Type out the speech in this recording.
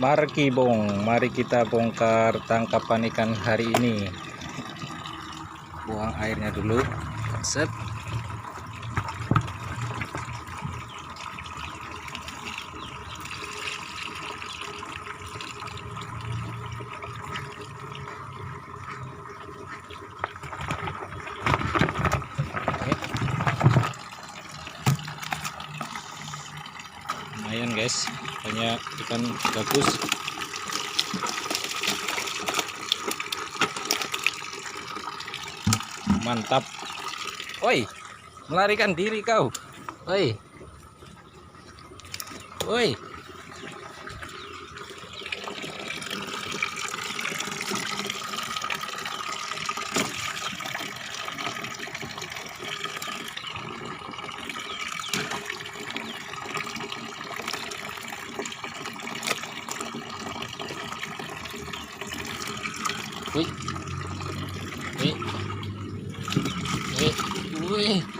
Marki Bong, mari kita bongkar tangkapan ikan hari ini. Buang airnya dulu. Set. Lumayan guys, banyak ikan bagus. Mantap. Woi, melarikan diri kau. Woi. Woi. Wih. Wih. Wih. Wih.